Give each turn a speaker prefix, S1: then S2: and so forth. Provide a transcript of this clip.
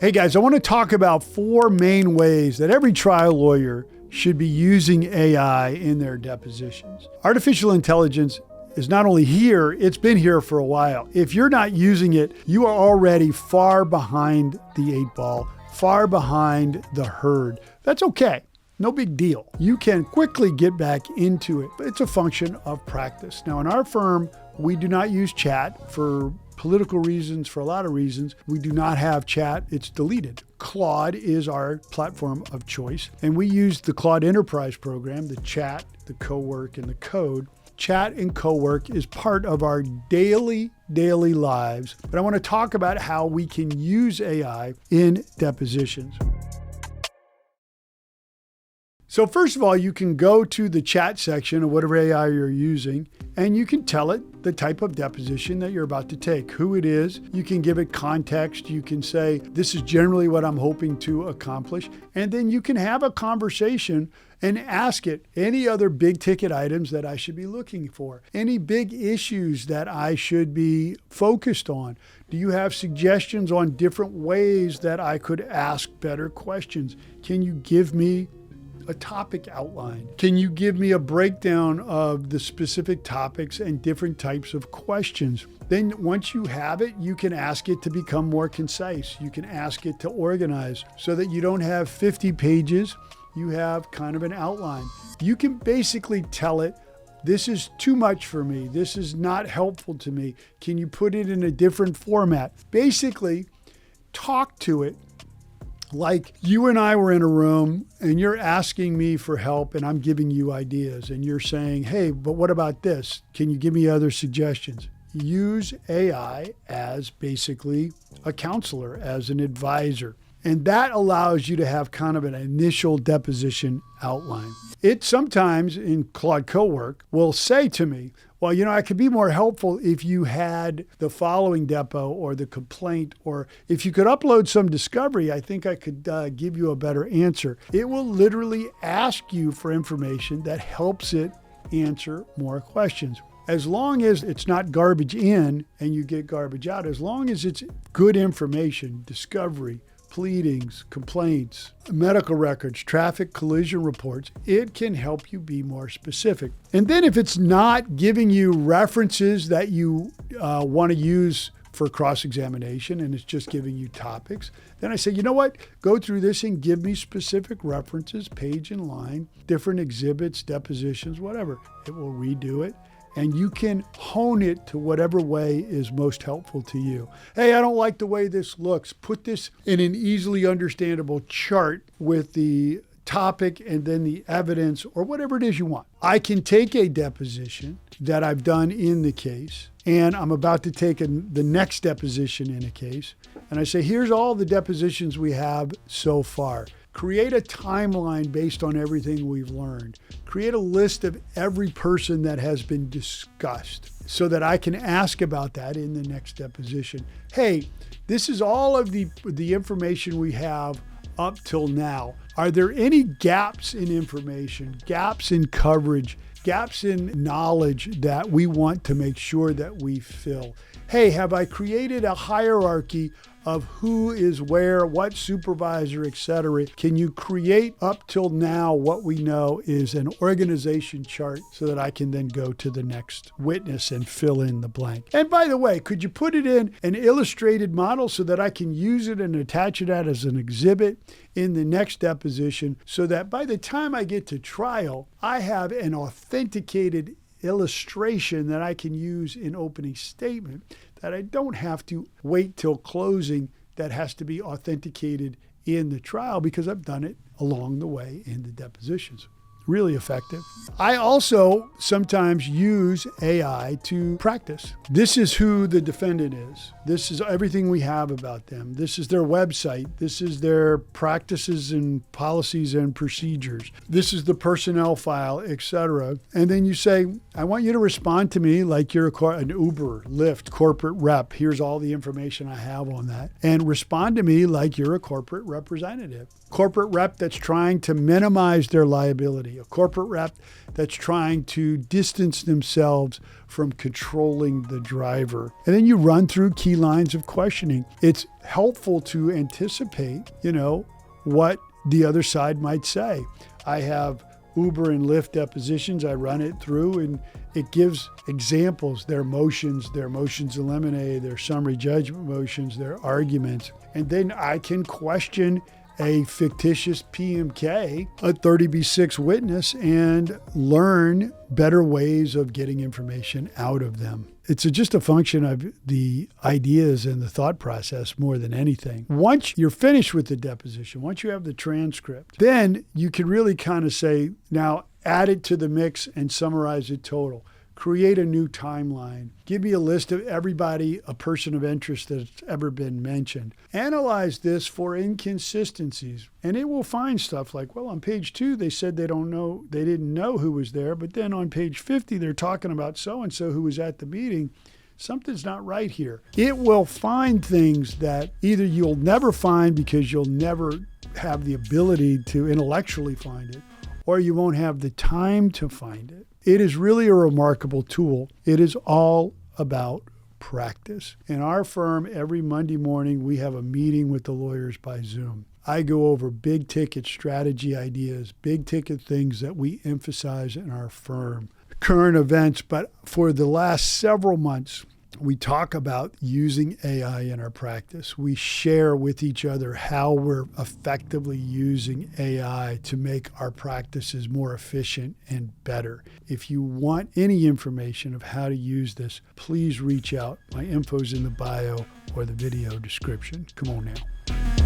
S1: Hey guys, I want to talk about 4 main ways that every trial lawyer should be using AI in their depositions. Artificial intelligence is not only here, it's been here for a while. If you're not using it, you are already far behind the 8 ball, far behind the herd. That's okay. No big deal. You can quickly get back into it, but it's a function of practice. Now, in our firm, we do not use chat for political reasons, for a lot of reasons. We do not have chat. It's deleted. Claude is our platform of choice, and we use the Claude Enterprise program, the chat, the co-work, and the code. Chat and co-work is part of our daily lives, but I want to talk about how we can use AI in depositions. So first of all, you can go to the chat section of whatever AI you're using, and you can tell it the type of deposition that you're about to take, who it is. You can give it context. You can say, this is generally what I'm hoping to accomplish. And then you can have a conversation and ask it any other big ticket items that I should be looking for, any big issues that I should be focused on. Do you have suggestions on different ways that I could ask better questions? Can you give me a topic outline? Can you give me a breakdown of the specific topics and different types of questions? Then once you have it, you can ask it to become more concise. You can ask it to organize so that you don't have 50 pages. You have kind of an outline. You can basically tell it, this is too much for me. This is not helpful to me. Can you put it in a different format? Basically, talk to it like you and I were in a room and you're asking me for help and I'm giving you ideas and you're saying, hey, but what about this? Can you give me other suggestions? Use AI as basically a counselor, as an advisor. And that allows you to have kind of an initial deposition outline. It sometimes in Claude Co-work will say to me, well, I could be more helpful if you had the following depo or the complaint, or if you could upload some discovery, I think I could give you a better answer. It will literally ask you for information that helps it answer more questions. As long as it's not garbage in and you get garbage out, as long as it's good information, discovery, pleadings, complaints, medical records, traffic collision reports, it can help you be more specific. And then if it's not giving you references that you want to use for cross-examination and it's just giving you topics, then I say, you know what? Go through this and give me specific references, page and line, different exhibits, depositions, whatever. It will redo it. And you can hone it to whatever way is most helpful to you. Hey, I don't like the way this looks. Put this in an easily understandable chart with the topic and then the evidence or whatever it is you want. I can take a deposition that I've done in the case, and I'm about to take the next deposition in a case, and I say, here's all the depositions we have so far. Create a timeline based on everything we've learned. Create a list of every person that has been discussed so that I can ask about that in the next deposition. Hey, this is all of the information we have up till now. Are there any gaps in information, gaps in coverage, gaps in knowledge that we want to make sure that we fill? Hey, have I created a hierarchy of who is where, what supervisor, etc.? Can you create up till now what we know is an organization chart so that I can then go to the next witness and fill in the blank? And by the way, could you put it in an illustrated model so that I can use it and attach it as an exhibit in the next deposition so that by the time I get to trial, I have an authenticated illustration that I can use in opening statement, that I don't have to wait till closing that has to be authenticated in the trial because I've done it along the way in the depositions. Really effective. I also sometimes use AI to practice. This is who the defendant is. This is everything we have about them. This is their website. This is their practices and policies and procedures. This is the personnel file, etc. And then you say, I want you to respond to me like you're an Uber, Lyft, corporate rep. Here's all the information I have on that. And respond to me like you're a corporate representative. Corporate rep that's trying to minimize their liability. attorney, a corporate rep that's trying to distance themselves from controlling the driver. And then you run through key lines of questioning. It's helpful to anticipate, what the other side might say. I have Uber and Lyft depositions. I run it through and it gives examples, their motions eliminated, their summary judgment motions, their arguments. And then I can question a fictitious PMK, a 30B6 witness, and learn better ways of getting information out of them. It's just a function of the ideas and the thought process more than anything. Once you're finished with the deposition, once you have the transcript, then you can really kind of say, now add it to the mix and summarize it total. Create a new timeline. Give me a list of everybody, a person of interest that's ever been mentioned. Analyze this for inconsistencies. And it will find stuff like, well, on page 2, they said they didn't know who was there. But then on page 50, they're talking about so-and-so who was at the meeting. Something's not right here. It will find things that either you'll never find because you'll never have the ability to intellectually find it, or you won't have the time to find it. It is really a remarkable tool. It is all about practice. In our firm, every Monday morning, we have a meeting with the lawyers by Zoom. I go over big ticket strategy ideas, big ticket things that we emphasize in our firm, current events. But for the last several months, we talk about using AI in our practice. We share with each other how we're effectively using AI to make our practices more efficient and better. If you want any information of how to use this, please reach out. My info's in the bio or the video description. Come on now.